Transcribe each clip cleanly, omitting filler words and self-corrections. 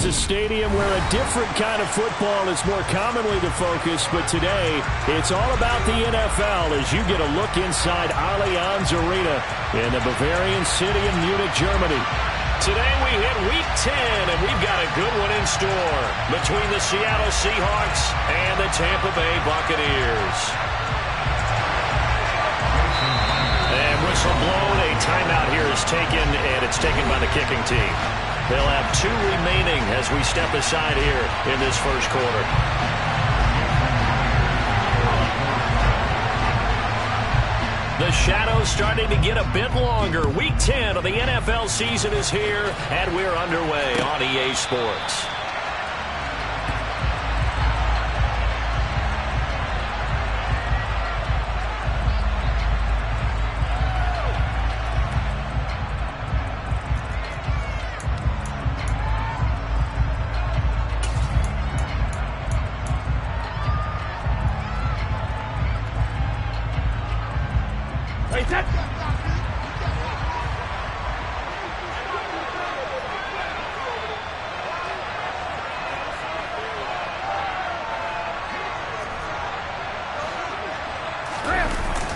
is a stadium where a different kind of football is more commonly the focus, but today it's all about the NFL as you get a look inside Allianz Arena in the Bavarian city of Munich, Germany. Today we hit Week 10, and we've got a good one in store between the Seattle Seahawks and the Tampa Bay Buccaneers. And whistle blown, a timeout here is taken, and it's taken by the kicking team. They'll have 2 remaining as we step aside here in this first quarter. The shadow's starting to get a bit longer. Week 10 of the NFL season is here, and we're underway on EA Sports.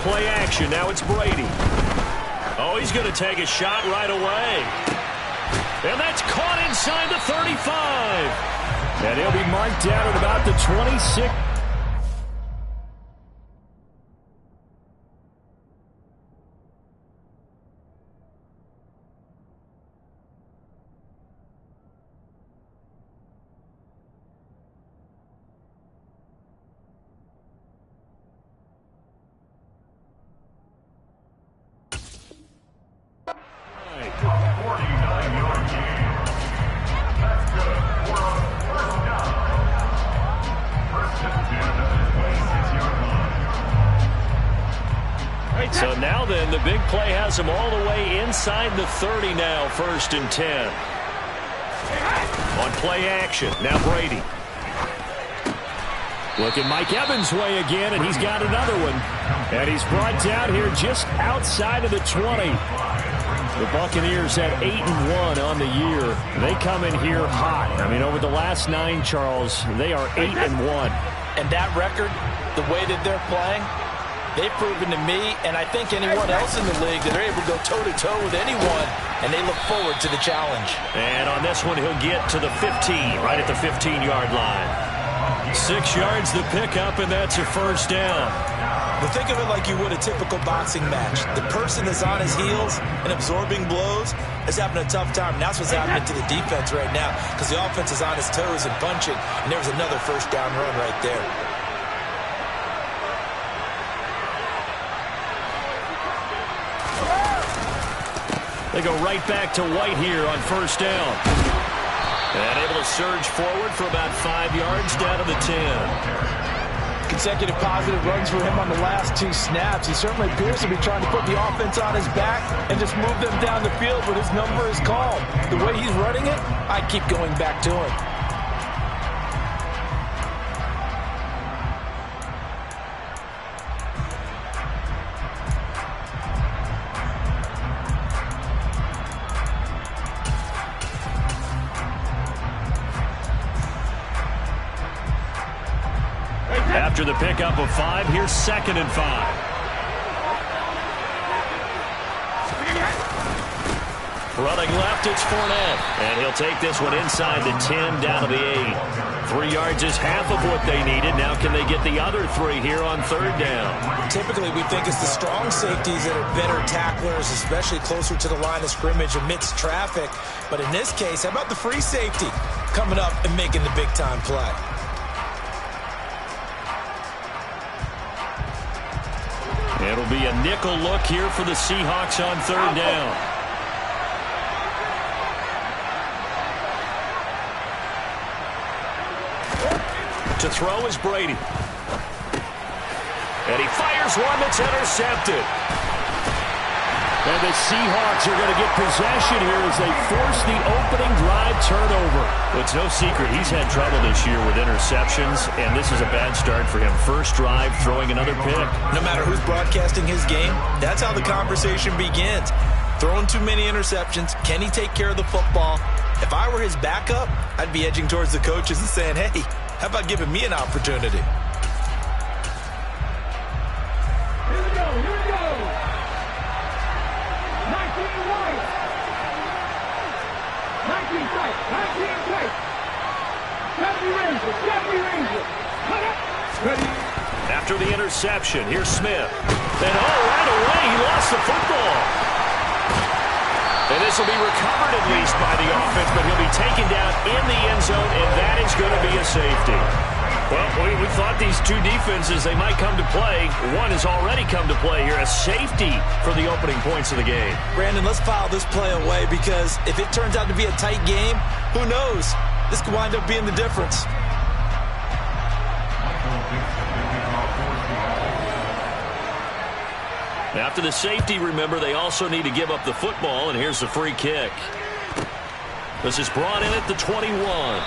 Play action. Now it's Brady. Oh, he's going to take a shot right away. And that's caught inside the 35. And he'll be marked down at about the 26. So now then, the big play has him all the way inside the 30 now, 1st and 10. On play action, now Brady. Look at Mike Evans' way again, and he's got another one. And he's brought down here just outside of the 20. The Buccaneers at 8-1 on the year. They come in here hot. I mean, over the last 9, Charles, they are 8-1. And that record, the way that they're playing, they've proven to me, and I think anyone else in the league, that they're able to go toe-to-toe with anyone, and they look forward to the challenge. And on this one, he'll get to the 15, right at the 15-yard line. 6 yards the pickup, and that's a first down. But think of it like you would a typical boxing match. The person that's on his heels and absorbing blows is having a tough time. And that's what's happening to the defense right now, because the offense is on his toes and punching, and there was another first down run right there. They go right back to White here on first down. And able to surge forward for about 5 yards down to the 10. Consecutive positive runs for him on the last 2 snaps. He certainly appears to be trying to put the offense on his back and just move them down the field, but his number is called. The way he's running it, I keep going back to him. After the pickup of 5, here's 2nd and 5. Running left, it's Fournette. And he'll take this one inside the 10 down to the 8. 3 yards is half of what they needed. Now can they get the other 3 here on 3rd down? Typically, we think it's the strong safeties that are better tacklers, especially closer to the line of scrimmage amidst traffic. But in this case, how about the free safety coming up and making the big-time play? It'll be a nickel look here for the Seahawks on 3rd down. To throw is Brady. And he fires one that's intercepted. And the Seahawks are going to get possession here as they force the opening drive turnover. Well, it's no secret he's had trouble this year with interceptions, and this is a bad start for him. First drive, throwing another pick. No matter who's broadcasting his game, that's how the conversation begins. Throwing too many interceptions. Can he take care of the football? If I were his backup, I'd be edging towards the coaches and saying, hey, how about giving me an opportunity? Here we go. 19 white. 19 tight. 19 tight. 70 Rangers. Cut up. Ready. After the interception, here's Smith. And right away, he lost the football. And this will be recovered at least by the offense, but he'll be taken down in the end zone, and that is going to be a safety. Well, we thought these two defenses, they might come to play. One has already come to play here, a safety for the opening points of the game. Brandon, let's file this play away because if it turns out to be a tight game, who knows? This could wind up being the difference. After the safety, remember, they also need to give up the football, and here's the free kick. This is brought in at the 21.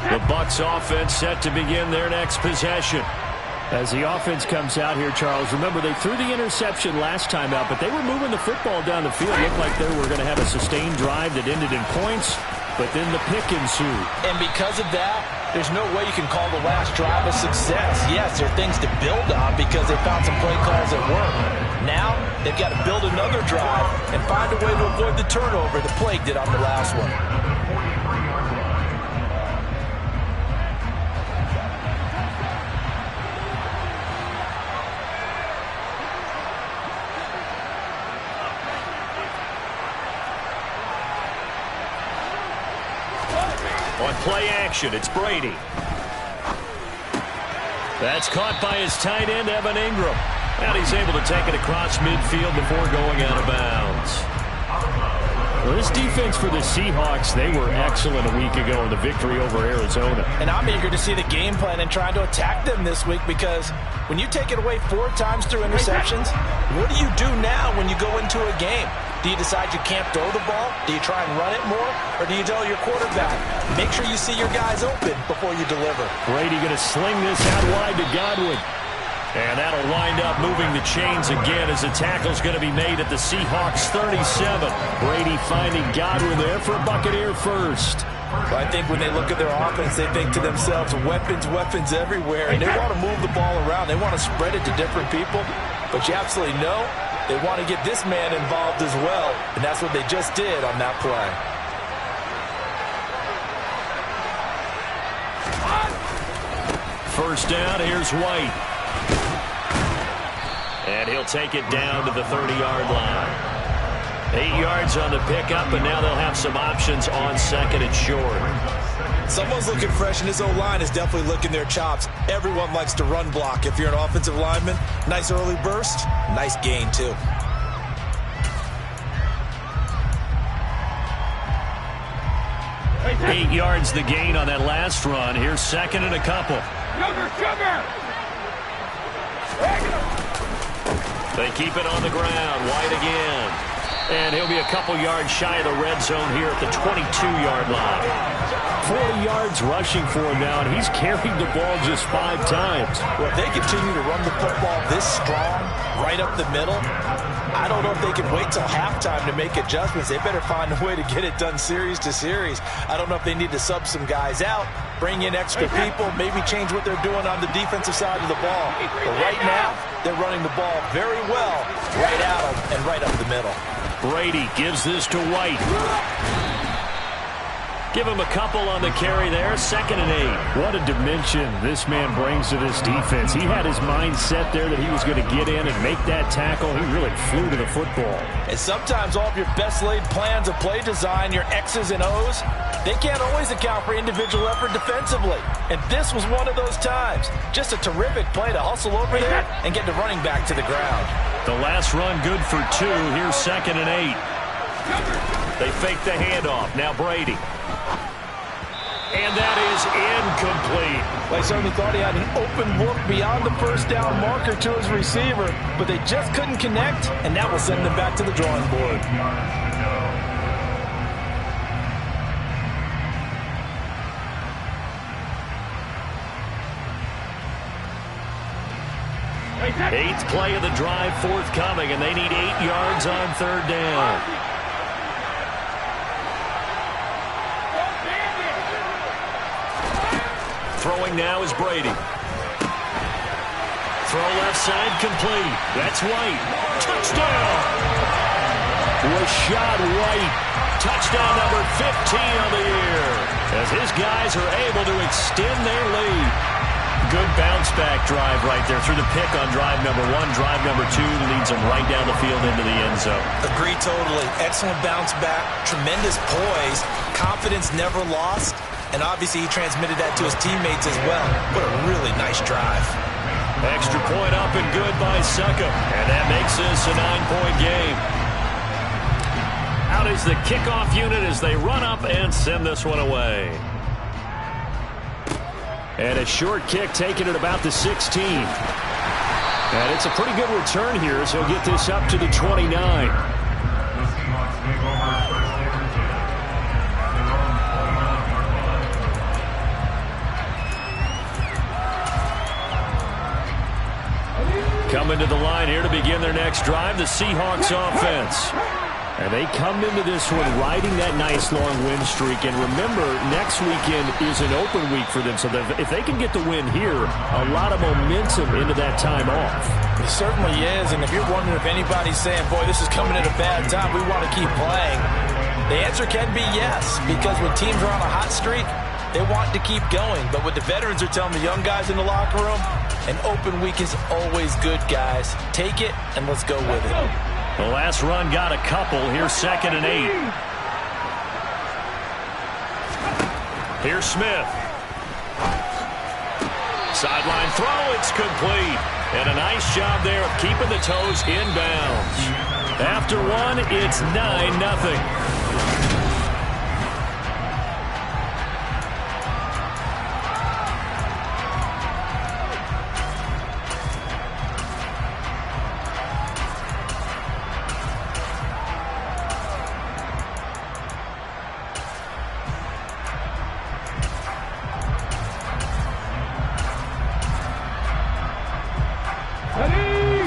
The Bucs offense set to begin their next possession. As the offense comes out here, Charles, remember they threw the interception last time out, but they were moving the football down the field. Looked like they were going to have a sustained drive that ended in points, but then the pick ensued. And because of that, there's no way you can call the last drive a success. Yes, there are things to build on because they found some play calls that work. Now, they've got to build another drive and find a way to avoid the turnover the plague did on the last one. On play action, it's Brady. That's caught by his tight end, Evan Ingram. And he's able to take it across midfield before going out of bounds. Well, this defense for the Seahawks, they were excellent a week ago in the victory over Arizona. And I'm eager to see the game plan and trying to attack them this week because when you take it away 4 times through interceptions, what do you do now when you go into a game? Do you decide you can't throw the ball? Do you try and run it more? Or do you tell your quarterback, make sure you see your guys open before you deliver? Brady going to sling this out wide to Godwin. And that'll wind up moving the chains again as the tackle's going to be made at the Seahawks 37. Brady finding Godwin there for Buccaneer first. Well, I think when they look at their offense, they think to themselves, weapons, weapons everywhere. And they want to move the ball around. They want to spread it to different people. But you absolutely know they want to get this man involved as well. And that's what they just did on that play. First down, here's White. And he'll take it down to the 30-yard line. 8 yards on the pickup, and now they'll have some options on second and short. Someone's looking fresh, and his O-line is definitely licking their chops. Everyone likes to run block. If you're an offensive lineman, nice early burst, nice gain, too. Eight yards the gain on that last run. Here's second and a couple. Sugar! They keep it on the ground. White again. And he'll be a couple yards shy of the red zone here at the 22-yard line. 40 yards rushing for him now, and he's carried the ball just 5 times. Well, if they continue to run the football this strong, right up the middle, I don't know if they can wait till halftime to make adjustments. They better find a way to get it done series to series. I don't know if they need to sub some guys out, bring in extra people, maybe change what they're doing on the defensive side of the ball. But right now, they're running the ball very well, right at them and right up the middle. Brady gives this to White. Give him a couple on the carry there. Second and 8. What a dimension this man brings to this defense. He had his mind set there that he was going to get in and make that tackle. He really flew to the football. And sometimes all of your best laid plans of play design, your X's and O's, they can't always account for individual effort defensively. And this was one of those times. Just a terrific play to hustle over there and get the running back to the ground. The last run good for 2. Here's second and 8. They fake the handoff. Now Brady. And that is incomplete. Well, I certainly thought he had an open look beyond the first down marker to his receiver, but they just couldn't connect, and that will send them back to the drawing board. Eighth play of the drive forthcoming, and they need 8 yards on third down. Throwing now is Brady. Throw left side complete. That's White. Touchdown. Rashad White. Touchdown number 15 on the year. As his guys are able to extend their lead. Good bounce-back drive right there through the pick on drive number 1. Drive number 2 leads them right down the field into the end zone. Agree totally. Excellent bounce-back. Tremendous poise. Confidence never lost. And obviously he transmitted that to his teammates as well. What a really nice drive. Extra point up and good by Succop. And that makes this a 9-point game. Out is the kickoff unit as they run up and send this one away. And a short kick taken at about the 16. And it's a pretty good return here as he'll get this up to the 29. Coming to the line here to begin their next drive, the Seahawks offense. And they come into this one riding that nice long win streak. And remember, next weekend is an open week for them. So if they can get the win here, a lot of momentum into that time off. It certainly is. And if you're wondering if anybody's saying, boy, this is coming at a bad time, we want to keep playing, the answer can be yes. Because when teams are on a hot streak, they want to keep going. But what the veterans are telling the young guys in the locker room, an open week is always good, guys. Take it, and let's go with it. The last run got a couple. Here's 2nd and 8. Here's Smith. Sideline throw. It's complete. And a nice job there of keeping the toes inbounds. After one, it's 9-0.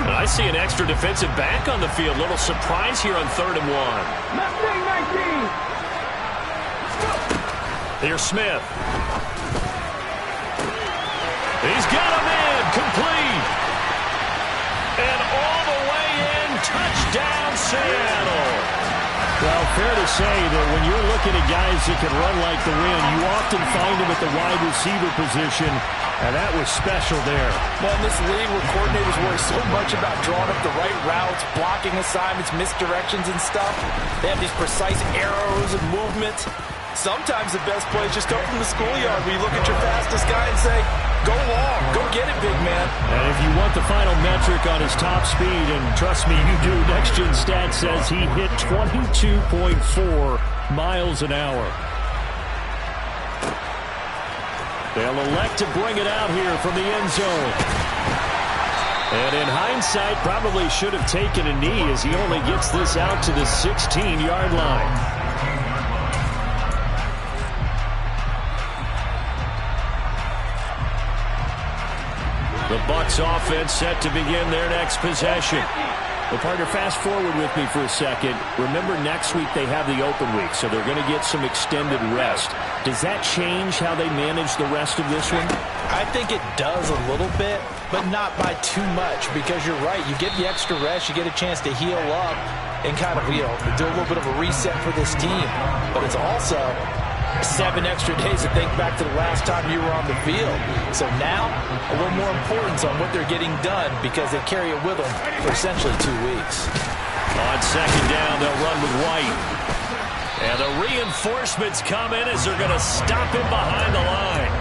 I see an extra defensive back on the field. Little surprise here on 3rd and 1. Mustang 19. Here's Smith. He's got a man complete. And all the way in, touchdown Seattle. Well, fair to say that when you're looking at guys that can run like the wind, you often find them at the wide receiver position. And that was special there. Well, in this league where coordinators worry so much about drawing up the right routes, blocking assignments, misdirections and stuff, they have these precise arrows and movements. Sometimes the best plays just come from the schoolyard where you look at your fastest guy and say, go long, go get it, big man. And if you want the final metric on his top speed, and trust me, you do, Next Gen Stats says he hit 22.4 miles an hour. They'll elect to bring it out here from the end zone. And in hindsight, probably should have taken a knee as he only gets this out to the 16-yard line. The Bucs offense set to begin their next possession. Well, partner, fast forward with me for a second. Remember, next week they have the open week, so they're going to get some extended rest. Does that change how they manage the rest of this one? I think it does a little bit, but not by too much, because you're right. You get the extra rest, you get a chance to heal up and kind of, do a little bit of a reset for this team. But it's also 7 extra days to think back to the last time you were on the field. So now, a little more importance on what they're getting done because they carry it with them for essentially 2 weeks. On 2nd down, they'll run with White. And the reinforcements come in as they're going to stop him behind the line.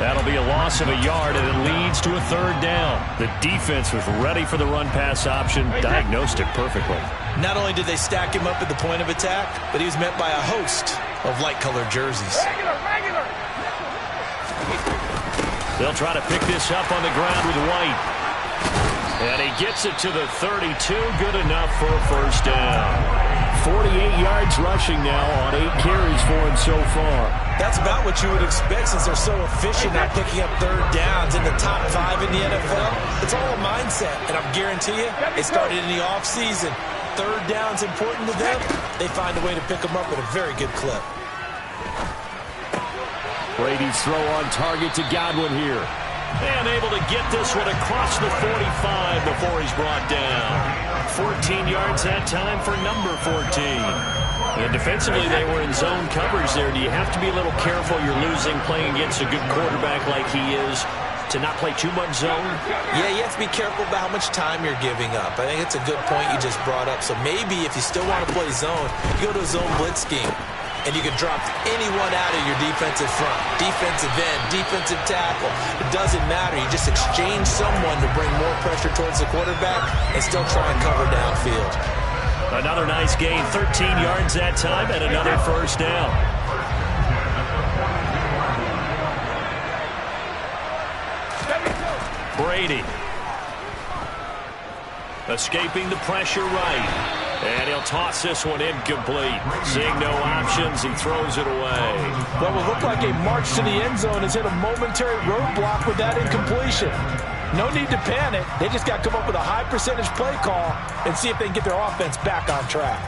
That'll be a loss of a yard, and it leads to a 3rd down. The defense was ready for the run-pass option, diagnosed it perfectly. Not only did they stack him up at the point of attack, but he was met by a host of light-colored jerseys. Regular. They'll try to pick this up on the ground with White. And he gets it to the 32. Good enough for a 1st down. 48 yards rushing now on 8 carries for him so far. That's about what you would expect since they're so efficient at picking up third downs in the top 5 in the NFL. It's all a mindset, and I guarantee you, it started in the offseason. Third down's important to them. They find a way to pick them up at a very good clip. Brady's throw on target to Godwin here. And able to get this one across the 45 before he's brought down. 14 yards that time for number 14. And defensively, they were in zone coverage there. Do you have to be a little careful? You're losing playing against a good quarterback like he is to not play too much zone? Yeah, you have to be careful about how much time you're giving up. I think it's a good point you just brought up. So maybe if you still want to play zone, you go to a zone blitz scheme. And you can drop anyone out of your defensive front, defensive end, defensive tackle. It doesn't matter. You just exchange someone to bring more pressure towards the quarterback and still try and cover downfield. Another nice gain, 13 yards that time, and another first down. Brady. Escaping the pressure right. And he'll toss this one incomplete. Seeing no options, he throws it away. What will look like a march to the end zone has hit a momentary roadblock with that incompletion. No need to panic. They just got to come up with a high percentage play call and see if they can get their offense back on track.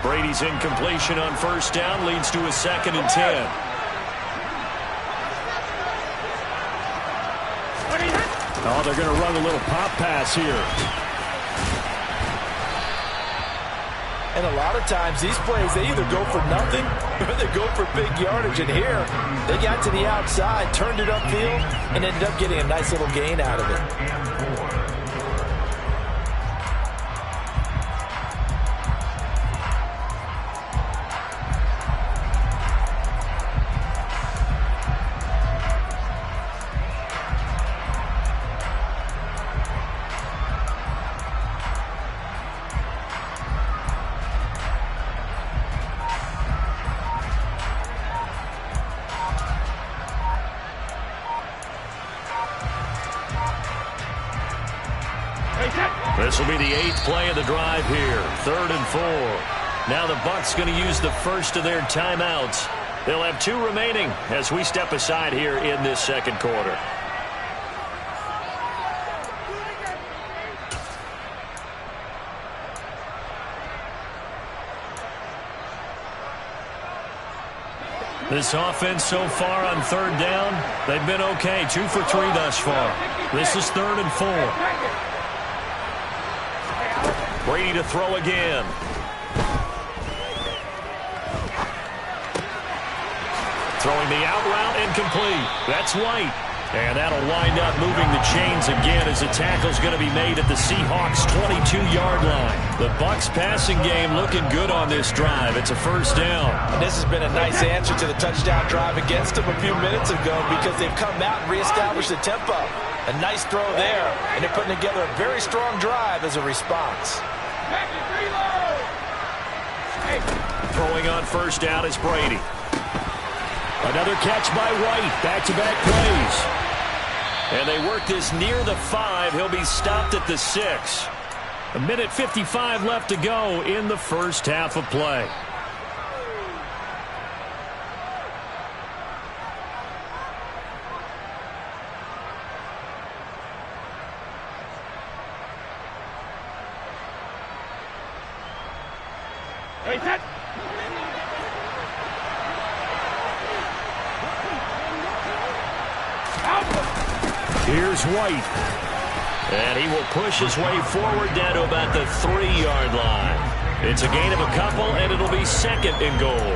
Brady's incompletion on first down leads to a 2nd and 10. Oh, they're going to run a little pop pass here. And a lot of times these plays, they either go for nothing or they go for big yardage. And here, they got to the outside, turned it upfield, and ended up getting a nice little gain out of it. This will be the 8th play of the drive here. 3rd and 4. Now the Bucs going to use the first of their timeouts. They'll have 2 remaining as we step aside here in this second quarter. This offense so far on 3rd down, they've been okay. 2 for 3 thus far. This is 3rd and 4. Brady to throw again. Throwing the out route incomplete. That's White. And that'll wind up moving the chains again as the tackle's going to be made at the Seahawks' 22-yard line. The Bucs passing game looking good on this drive. It's a first down. And this has been a nice answer to the touchdown drive against them a few minutes ago because they've come out and reestablished the tempo. A nice throw there, and they're putting together a very strong drive as a response. Throwing on first down is Brady. Another catch by White. Back-to-back plays. And they work this near the 5. He'll be stopped at the 6. 1:55 left to go in the first half of play. Here's White. And he will push his way forward down to about the 3-yard line. It's a gain of a couple, and it'll be 2nd and goal.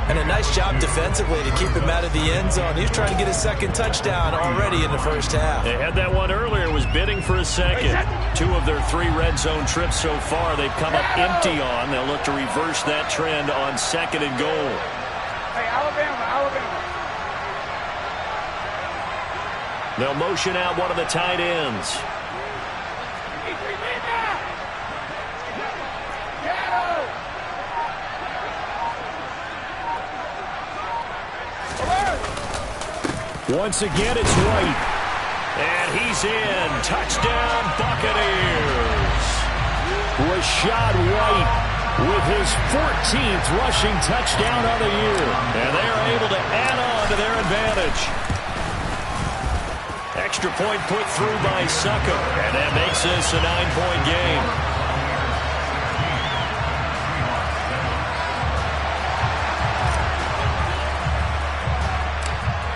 And a nice job defensively to keep him out of the end zone. He was trying to get his 2nd touchdown already in the first half. They had that one earlier, was bidding for a 2nd. 2 of their 3 red zone trips so far they've come up empty on. They'll look to reverse that trend on 2nd and goal. Hey, Alabama. They'll motion out one of the tight ends. Once again, it's White. And he's in. Touchdown, Buccaneers. Rachaad White with his 14th rushing touchdown of the year. And they are able to add on to their advantage. Extra point put through by Succop. And that makes this a 9-point game.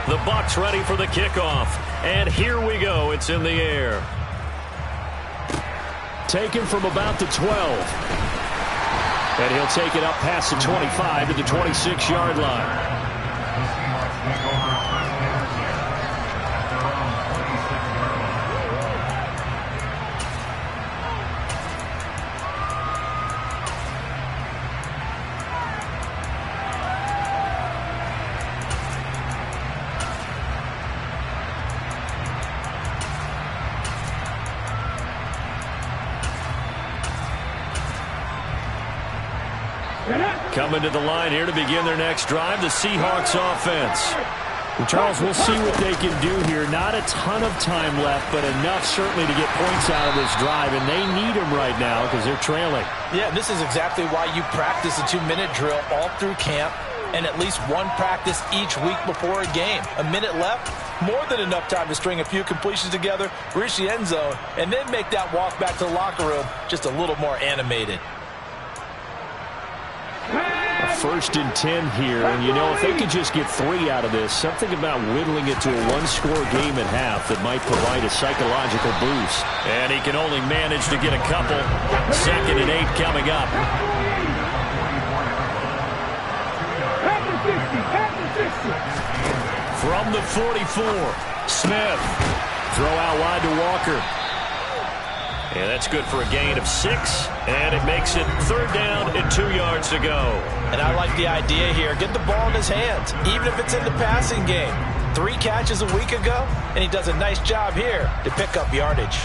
The Bucs ready for the kickoff. And here we go. It's in the air. Taken from about the 12. And he'll take it up past the 25 to the 26-yard line. Coming to the line here to begin their next drive, the Seahawks offense. Well, Charles, we'll see what they can do here. Not a ton of time left, but enough certainly to get points out of this drive, and they need them right now because they're trailing. Yeah, this is exactly why you practice a 2-minute drill all through camp and at least one practice each week before a game. A minute left, more than enough time to string a few completions together, reach the end zone, and then make that walk back to the locker room just a little more animated. 1st and 10 here, and you know, if they could just get 3 out of this, something about whittling it to a 1-score game at half that might provide a psychological boost. And he can only manage to get a couple. 2nd and 8 coming up. From the 44, Smith. Throw out wide to Walker. And that's good for a gain of 6, and it makes it 3rd down and 2 yards to go. And I like the idea here. Get the ball in his hands, even if it's in the passing game. 3 catches a week ago, and he does a nice job here to pick up yardage.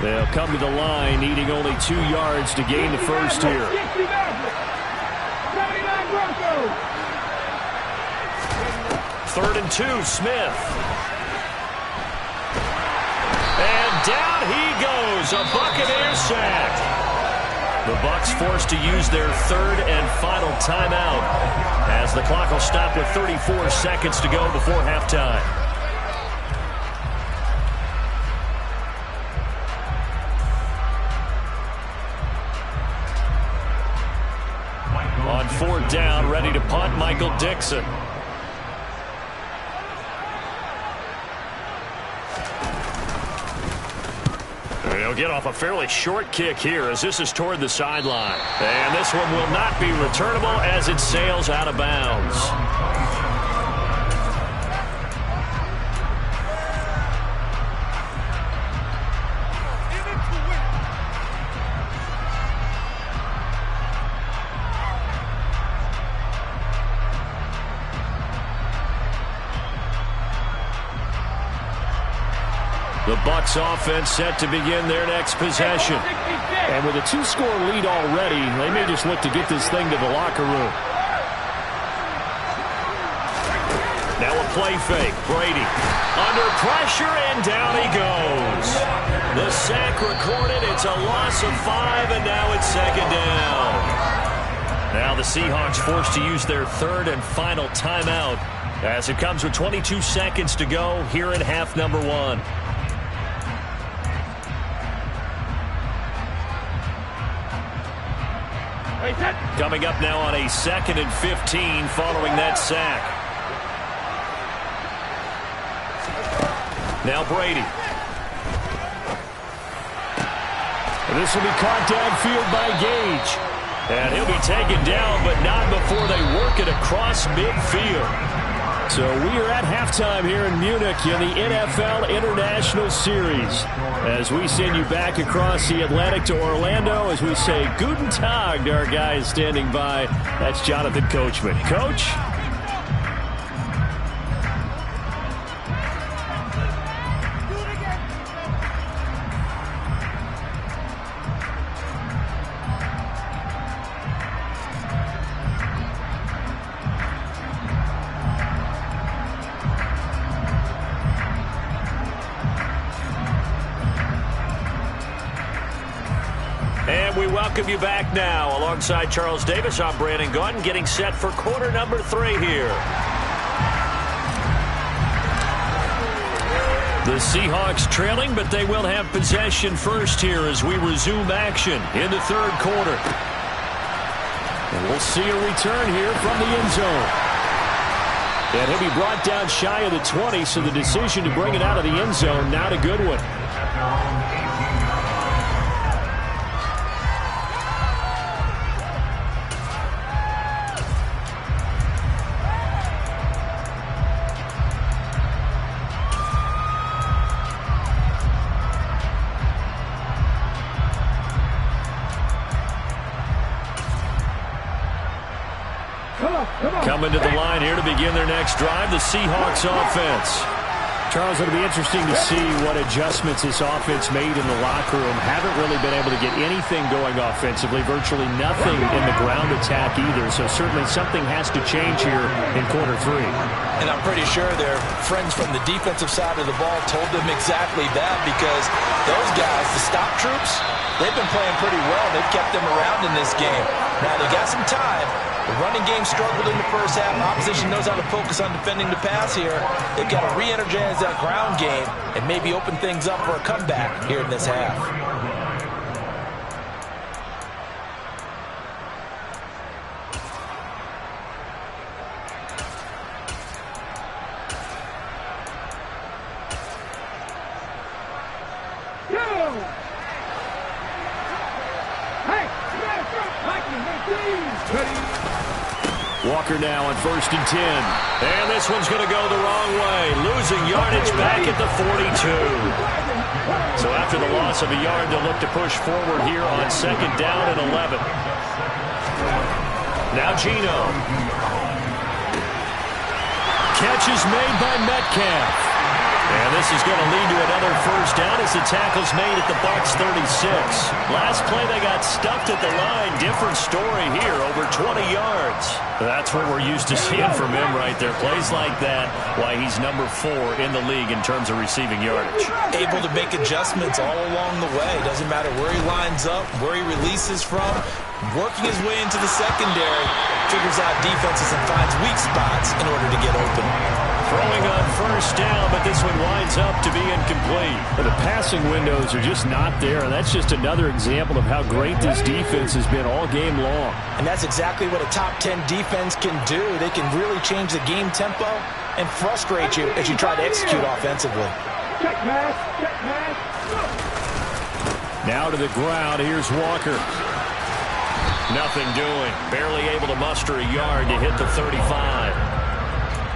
They'll come to the line, needing only 2 yards to gain the first here. 3rd and 2, Smith. And down he goes, a Buccaneer sack. The Bucs forced to use their 3rd and final timeout as the clock will stop with 34 seconds to go before halftime. On 4th down, ready to punt, Michael Dixon. He'll get off a fairly short kick here as this is toward the sideline. And this one will not be returnable as it sails out of bounds. The Bucs offense set to begin their next possession. And with a 2-score lead already, they may just look to get this thing to the locker room. Now a play fake. Brady under pressure, and down he goes. The sack recorded. It's a loss of 5, and now it's 2nd down. Now the Seahawks forced to use their 3rd and final timeout as it comes with 22 seconds to go here in half number 1. Coming up now on a 2nd and 15 following that sack. Now Brady. And this will be caught downfield by Gage. And he'll be taken down, but not before they work it across midfield. So we are at halftime here in Munich in the NFL International Series. As we send you back across the Atlantic to Orlando, as we say Guten Tag to our guys standing by. That's Jonathan Coachman. Coach? we welcome you back now. Alongside Charles Davis, I'm Brandon Gaudin, getting set for quarter number 3 here. The Seahawks trailing, but they will have possession first here as we resume action in the third quarter. And we'll see a return here from the end zone. And he'll be brought down shy of the 20, so the decision to bring it out of the end zone, not a good one. Coming to the line here to begin their next drive, the Seahawks offense. Charles, it'll be interesting to see what adjustments this offense made in the locker room. Haven't really been able to get anything going offensively, virtually nothing in the ground attack either. So certainly something has to change here in quarter 3. And I'm pretty sure their friends from the defensive side of the ball told them exactly that, because those guys, the stop troops, they've been playing pretty well. They've kept them around in this game. Now they got some time. The running game struggled in the first half. Opposition knows how to focus on defending the pass here. They've got to re-energize that ground game and maybe open things up for a comeback here in this half. Walker now on 1st and 10. And this one's going to go the wrong way. Losing yardage back at the 42. So after the loss of a yard, they'll look to push forward here on 2nd down and 11. Now Geno. Catch is made by Metcalf. And this is going to lead to another first down as the tackle's made at the Bucs 36. Last play they got stuffed at the line. Different story here, over 20 yards. That's what we're used to seeing from him right there. Plays like that, why he's number 4 in the league in terms of receiving yardage. Able to make adjustments all along the way. Doesn't matter where he lines up, where he releases from. Working his way into the secondary. Figures out defenses and finds weak spots in order to get open. Throwing on first down, but this one winds up to be incomplete. The passing windows are just not there, and that's just another example of how great this defense has been all game long. And that's exactly what a top 10 defense can do. They can really change the game tempo and frustrate you as you try to execute offensively. Check pass, check pass. Now to the ground, here's Walker. Nothing doing. Barely able to muster a yard to hit the 35.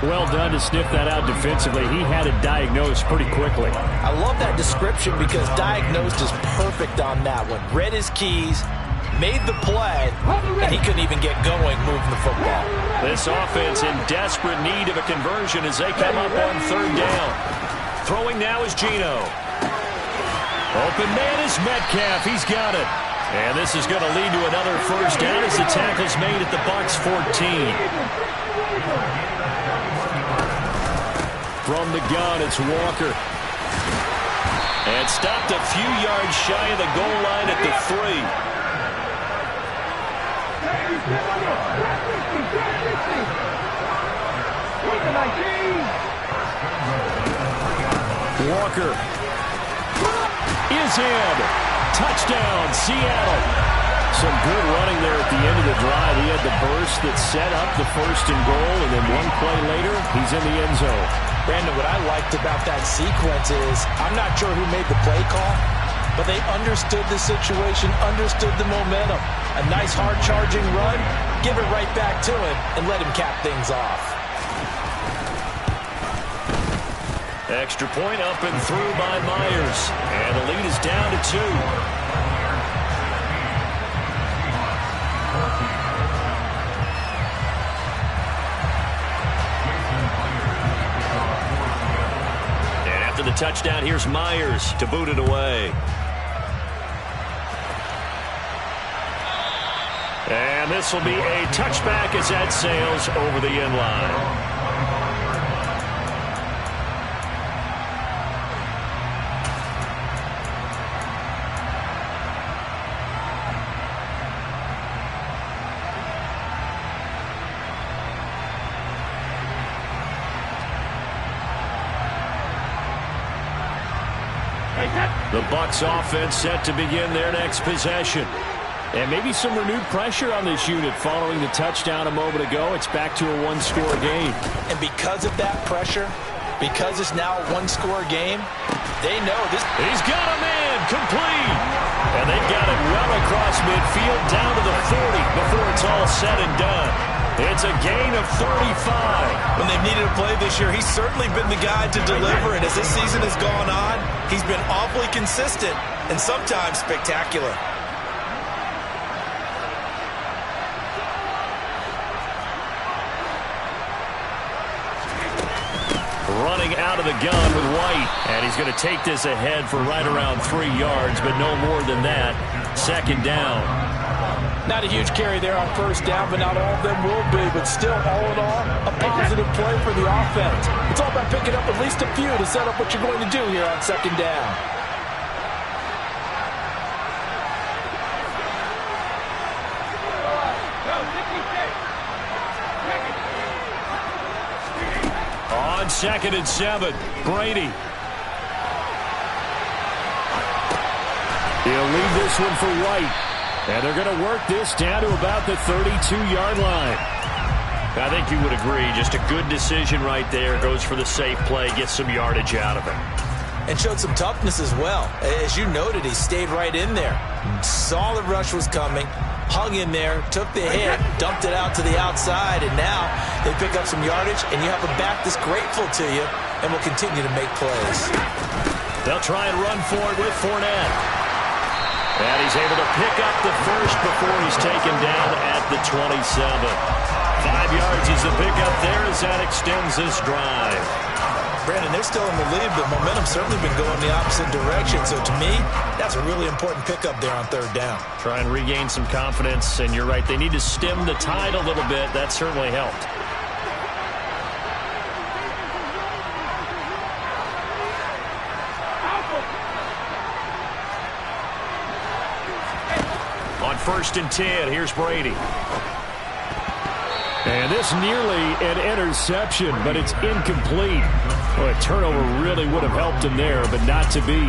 Well done to sniff that out defensively. He had it diagnosed pretty quickly. I love that description because diagnosed is perfect on that one. Read his keys, made the play, and he couldn't even get going moving the football. This offense in desperate need of a conversion as they come up on 3rd down. Throwing now is Geno. Open man is Metcalf. He's got it. And this is going to lead to another first down as the tackle's made at the Bucs 14. From the gun, it's Walker. And stopped a few yards shy of the goal line at the 3. Walker is in. Touchdown, Seattle. Some good running there at the end of the drive. He had the burst that set up the 1st and goal, and then one play later, he's in the end zone. Brandon, what I liked about that sequence is I'm not sure who made the play call, but they understood the situation, understood the momentum. A nice hard-charging run, give it right back to him, and let him cap things off. Extra point up and through by Myers. And the lead is down to 2. And after the touchdown, here's Myers to boot it away. And this will be a touchback as that sails over the end line. The Bucs offense set to begin their next possession. And maybe some renewed pressure on this unit following the touchdown a moment ago. It's back to a one-score game. And because of that pressure, because it's now a one-score game, they know this. He's got a man complete. And they've got it well across midfield down to the 40 before it's all said and done. It's a gain of 35. When they've needed a play this year, he's certainly been the guy to deliver. And as this season has gone on, he's been awfully consistent and sometimes spectacular. Running out of the gun with White. And he's going to take this ahead for right around 3 yards, but no more than that. Second down. Not a huge carry there on first down, but not all of them will be. But still, all in all, a positive play for the offense. It's all about picking up at least a few to set up what you're going to do here on second down. On 2nd and 7, Brady. He'll leave this one for White. And they're going to work this down to about the 32-yard line. I think you would agree. Just a good decision right there. Goes for the safe play, gets some yardage out of it. And showed some toughness as well. As you noted, he stayed right in there. Saw the rush was coming, hung in there, took the hit, dumped it out to the outside, and now they pick up some yardage, and you have a back that's grateful to you and will continue to make plays. They'll try and run for it with Fournette. And he's able to pick up the first before he's taken down at the 27. 5 yards is the pickup there as that extends this drive. Brandon, they're still in the lead, but momentum's certainly been going the opposite direction. So to me, that's a really important pickup there on third down. Try and regain some confidence, and you're right. They need to stem the tide a little bit. That certainly helped. On 1st and 10, here's Brady. And this nearly an interception, but it's incomplete. Well, a turnover really would have helped him there, but not to be.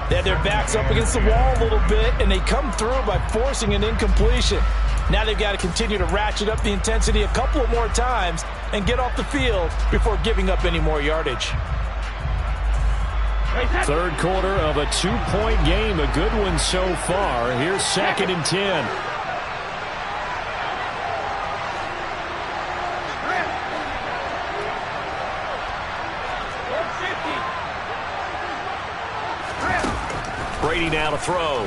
They had their backs up against the wall a little bit, and they come through by forcing an incompletion. Now they've got to continue to ratchet up the intensity a couple of more times and get off the field before giving up any more yardage. Third quarter of a 2-point game, a good one so far. Here's 2nd and 10. Brady now to throw.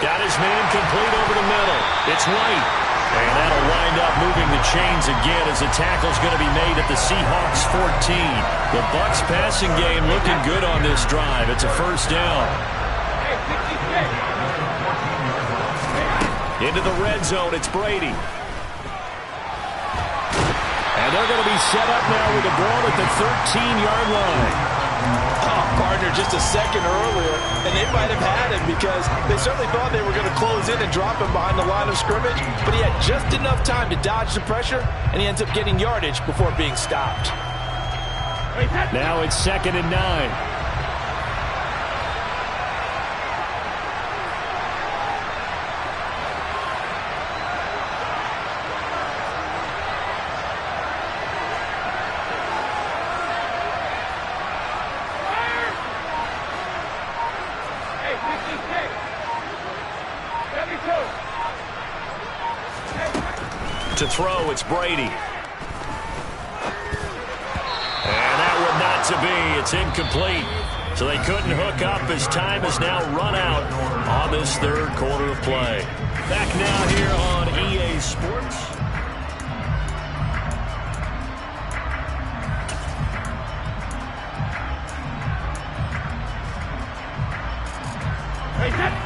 Got his man complete over the middle. It's White. And that'll wind up moving the chains again as the tackle's going to be made at the Seahawks 14. The Bucs passing game looking good on this drive. It's a first down. Into the red zone, it's Brady. And they're going to be set up now with the ball at the 13-yard line. Partner just a second earlier, and they might have had him because they certainly thought they were going to close in and drop him behind the line of scrimmage, but he had just enough time to dodge the pressure, and he ends up getting yardage before being stopped. Now it's 2nd and 9. To throw, it's Brady. And that would not to be. It's incomplete. So they couldn't hook up as time has now run out on this third quarter of play. Back now here on EA Sports.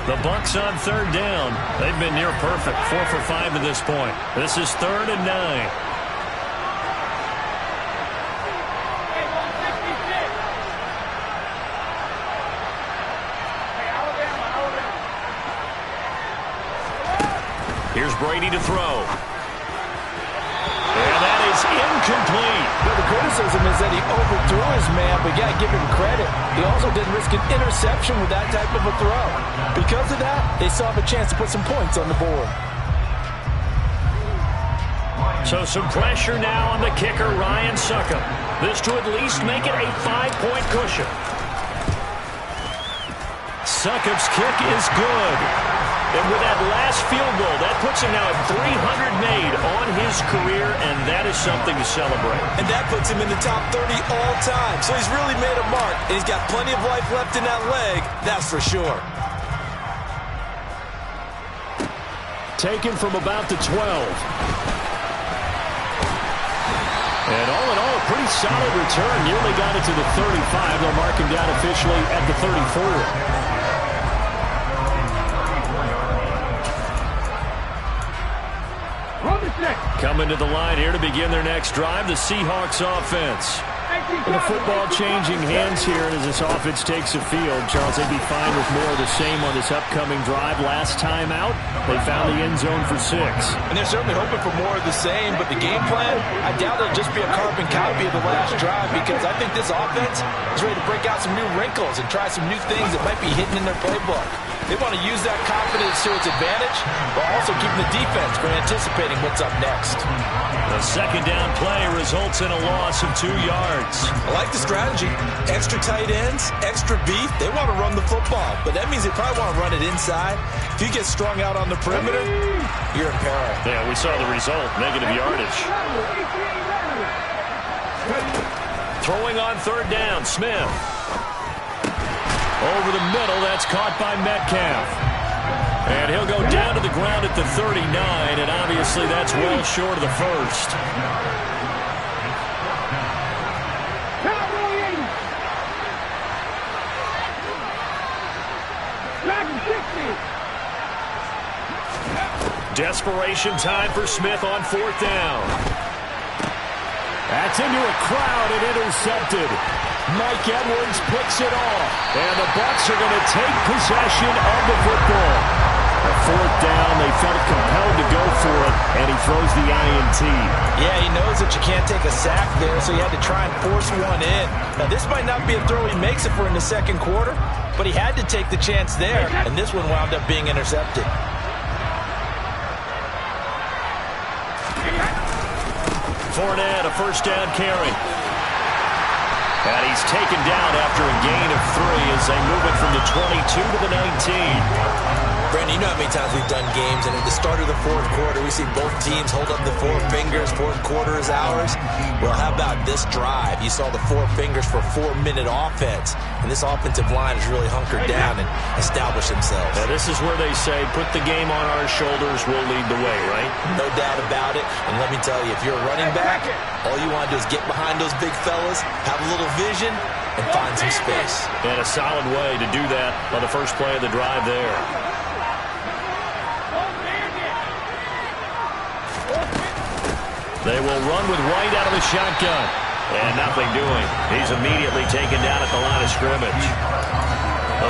The Bucs on third down. They've been near perfect. 4 for 5 to this point. This is 3rd and 9. Here's Brady to throw. And that is is incomplete. But the criticism is that he overthrew his man, but you got to give him credit. He also didn't risk an interception with that type of a throw. Because of that, they still have a chance to put some points on the board. So some pressure now on the kicker, Ryan Succop. This to at least make it a 5-point cushion. Succop's kick is good. And with that last field goal, that puts him now at 300 made on his career, and that is something to celebrate. And that puts him in the top 30 all time. So he's really made a mark, and he's got plenty of life left in that leg, that's for sure. Taken from about the 12. And all in all, a pretty solid return. Nearly got it to the 35. They'll mark him down officially at the 34. Coming to the line here to begin their next drive, the Seahawks offense. With the football changing hands here as this offense takes the field. Charles, they'd be fine with more of the same on this upcoming drive. Last time out, they found the end zone for 6. And they're certainly hoping for more of the same, but the game plan, I doubt it'll just be a carbon copy of the last drive, because I think this offense is ready to break out some new wrinkles and try some new things that might be hidden in their playbook. They want to use that confidence to its advantage, while also keeping the defense from anticipating what's up next. The second down play results in a loss of 2 yards. I like the strategy. Extra tight ends, extra beef. They want to run the football, but that means they probably want to run it inside. If you get strung out on the perimeter, you're in peril. Yeah, we saw the result, negative yardage. Throwing on third down, Smith. Over the middle, that's caught by Metcalf. And he'll go down to the ground at the 39, and obviously that's well short of the first. Desperation time for Smith on fourth down. That's into a crowd and intercepted. Mike Edwards picks it off. And the Bucs are going to take possession of the football. A fourth down, they felt compelled to go for it, and he throws the INT. Yeah, he knows that you can't take a sack there, so he had to try and force one in. Now, this might not be a throw he makes it for in the second quarter, but he had to take the chance there, and this one wound up being intercepted. Fournette, a first down carry. And he's taken down after a gain of 3 as they move it from the 22 to the 19. Brandon, you know how many times we've done games, and at the start of the fourth quarter, we see both teams hold up the 4 fingers, fourth quarter is ours. Well, how about this drive? You saw the 4 fingers for 4-minute offense, and this offensive line has really hunkered down and established themselves. Now, this is where they say, put the game on our shoulders, we'll lead the way, right? No doubt about it, and let me tell you, if you're a running back, all you want to do is get behind those big fellas, have a little vision, and find some space. And a solid way to do that on the first play of the drive there. They will run with White out of the shotgun. And nothing doing. He's immediately taken down at the line of scrimmage.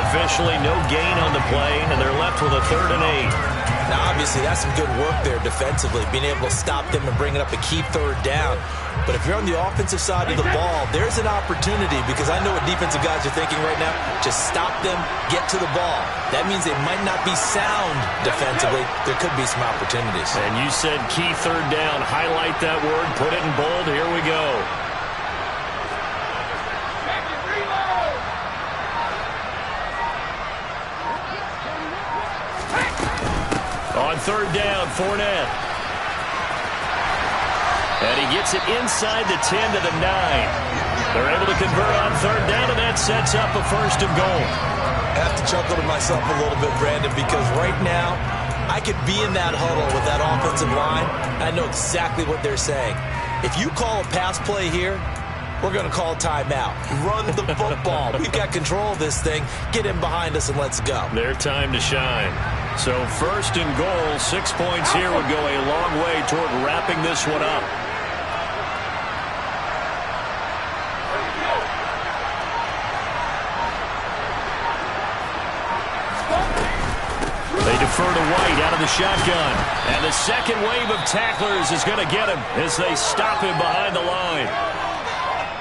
Officially no gain on the play, and they're left with a 3rd and 8. Now, obviously, that's some good work there defensively, being able to stop them and bringing up a key 3rd down. But if you're on the offensive side of the ball, there's an opportunity, because I know what defensive guys are thinking right now. Just stop them, get to the ball. That means they might not be sound defensively. There could be some opportunities. And you said key 3rd down. Highlight that word, put it in bold. Here we go. On third down, Fournette. And he gets it inside the 10 to the 9. They're able to convert on third down, and that sets up a 1st and goal. I have to chuckle to myself a little bit, Brandon, because right now I could be in that huddle with that offensive line. I know exactly what they're saying. If you call a pass play here, we're going to call timeout. Run the football. We've got control of this thing. Get in behind us and let's go. Their time to shine. So 1st and goal, 6 points here would go a long way toward wrapping this one up. They defer to White out of the shotgun. And the second wave of tacklers is going to get him as they stop him behind the line.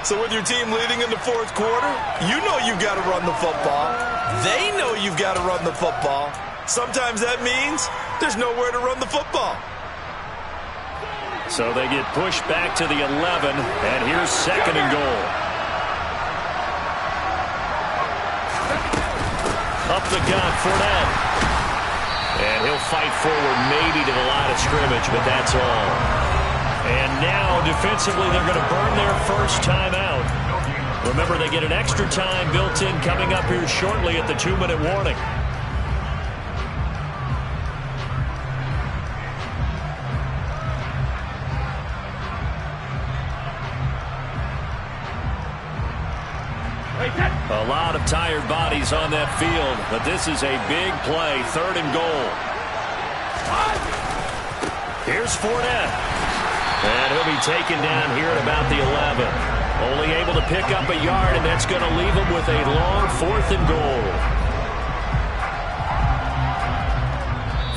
So with your team leading in the fourth quarter, you know you've got to run the football. They know you've got to run the football. Sometimes that means there's nowhere to run the football. So they get pushed back to the 11, and here's second and goal. Up the gut, Fournette. And he'll fight forward maybe to the line of scrimmage, but that's all. And now, defensively, they're going to burn their first time out. Remember, they get an extra time built in coming up here shortly at the 2-minute warning. A lot of tired bodies on that field, but this is a big play, third and goal. Here's Fournette. And he'll be taken down here at about the 11. Only able to pick up a yard, and that's going to leave him with a long fourth and goal.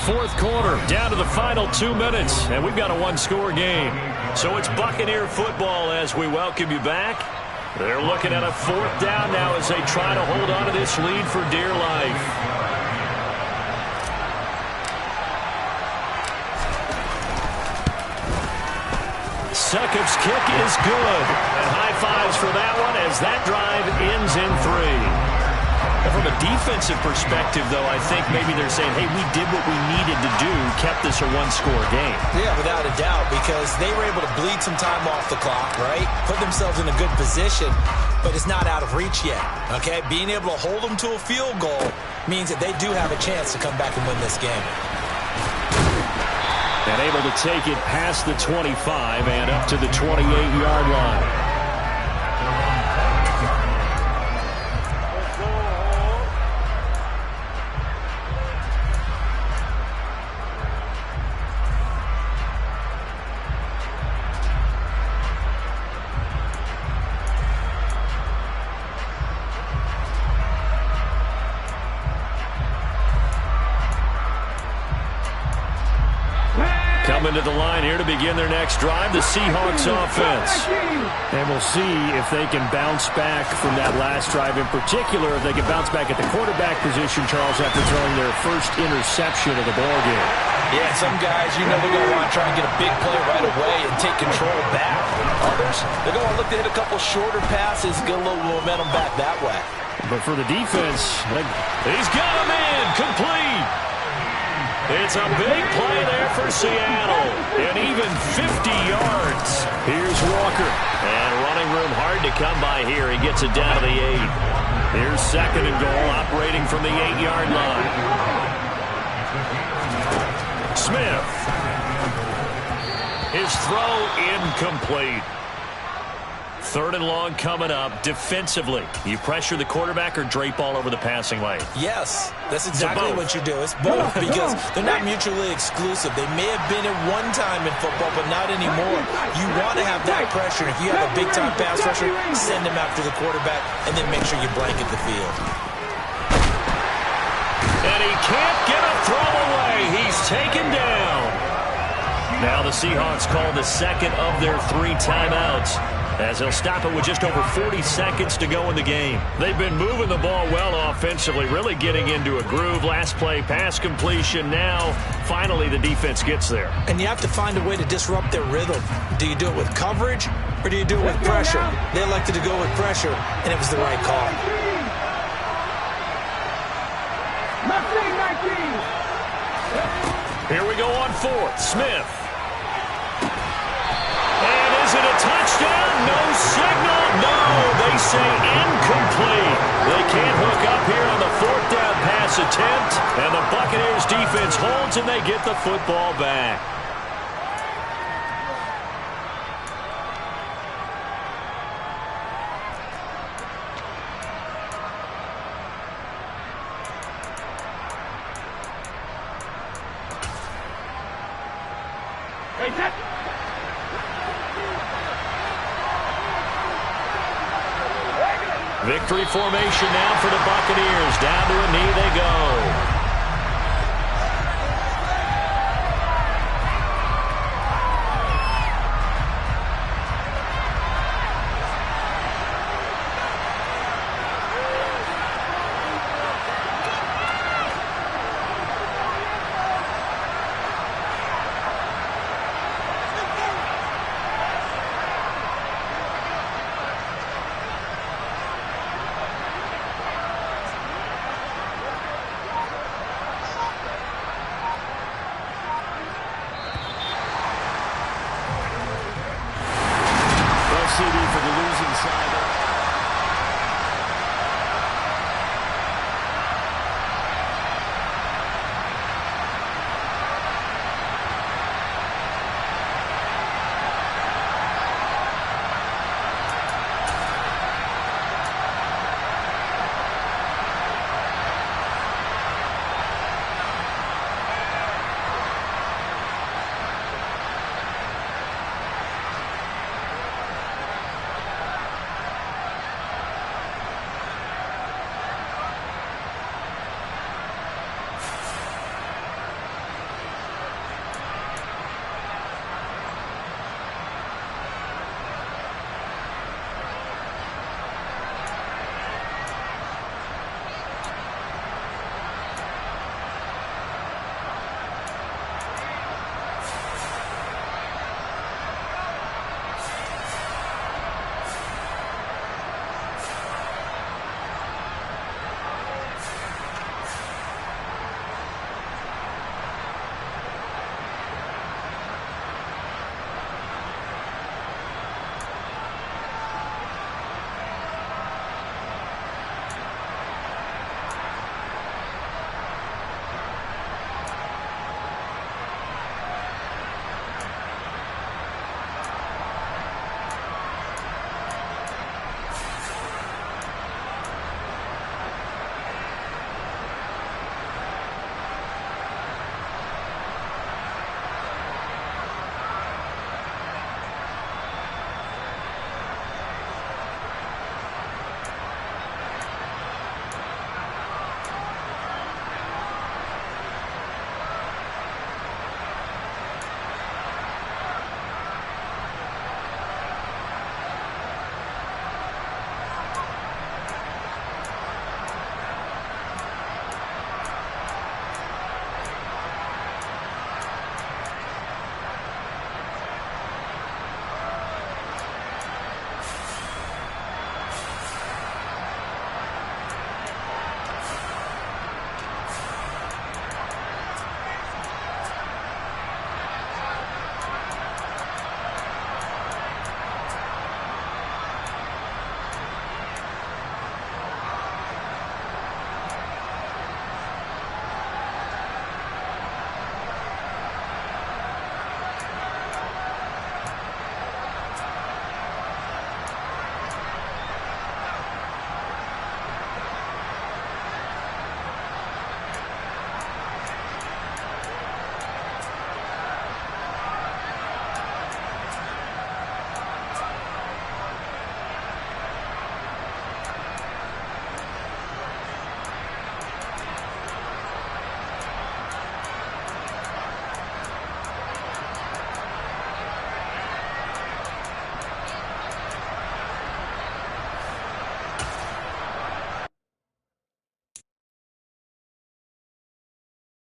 Fourth quarter, down to the final 2 minutes, and we've got a one-score game. So it's Buccaneer football as we welcome you back. They're looking at a fourth down now as they try to hold on to this lead for dear life. Sutcliffe's kick is good. And high fives for that one as that drive ends in 3. And from a defensive perspective, though, I think maybe they're saying, hey, we did what we needed to do, kept this a one-score game. Yeah, without a doubt, because they were able to bleed some time off the clock, right? Put themselves in a good position, but it's not out of reach yet, okay? Being able to hold them to a field goal means that they do have a chance to come back and win this game. And able to take it past the 25 and up to the 28-yard line. Coming to the line here to begin their next drive, the Seahawks offense. And we'll see if they can bounce back from that last drive in particular, if they can bounce back at the quarterback position, Charles, after throwing their first interception of the ballgame. Yeah, some guys, you know, they're going to want to try and get a big play right away and take control back. Others, they're going to look to hit a couple shorter passes, get a little momentum back that way. But for the defense, he's got him in, complete. It's a big play there for Seattle, and even 50 yards. Here's Walker. And running room hard to come by here. He gets it down to the 8. Here's second and goal, operating from the 8-yard line. Smith. His throw incomplete. Third and long coming up. Defensively, you pressure the quarterback or drape all over the passing lane? Yes, that's exactly what you do. It's both because they're not mutually exclusive. They may have been at one time in football, but not anymore. You want to have that pressure. If you have a big-time pass rusher, send him after the quarterback, and then make sure you blanket the field. And he can't get a throw away. He's taken down. Now the Seahawks call the second of their 3 timeouts, as they'll stop it with just over 40 seconds to go in the game. They've been moving the ball well offensively, really getting into a groove. Last play, pass completion. Now, finally, the defense gets there. And you have to find a way to disrupt their rhythm. Do you do it with coverage, or do you do it with pressure? They elected to go with pressure, and it was the right call. 19. Here we go on fourth. Smith. Is it a touchdown? No signal. No, they say incomplete. They can't hook up here on the fourth down pass attempt. And the Buccaneers defense holds and they get the football back. Victory formation now for the Buccaneers. Down to a knee they go.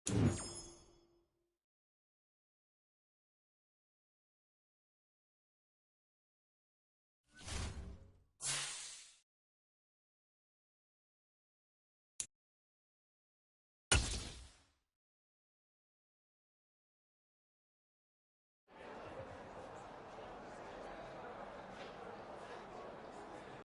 it.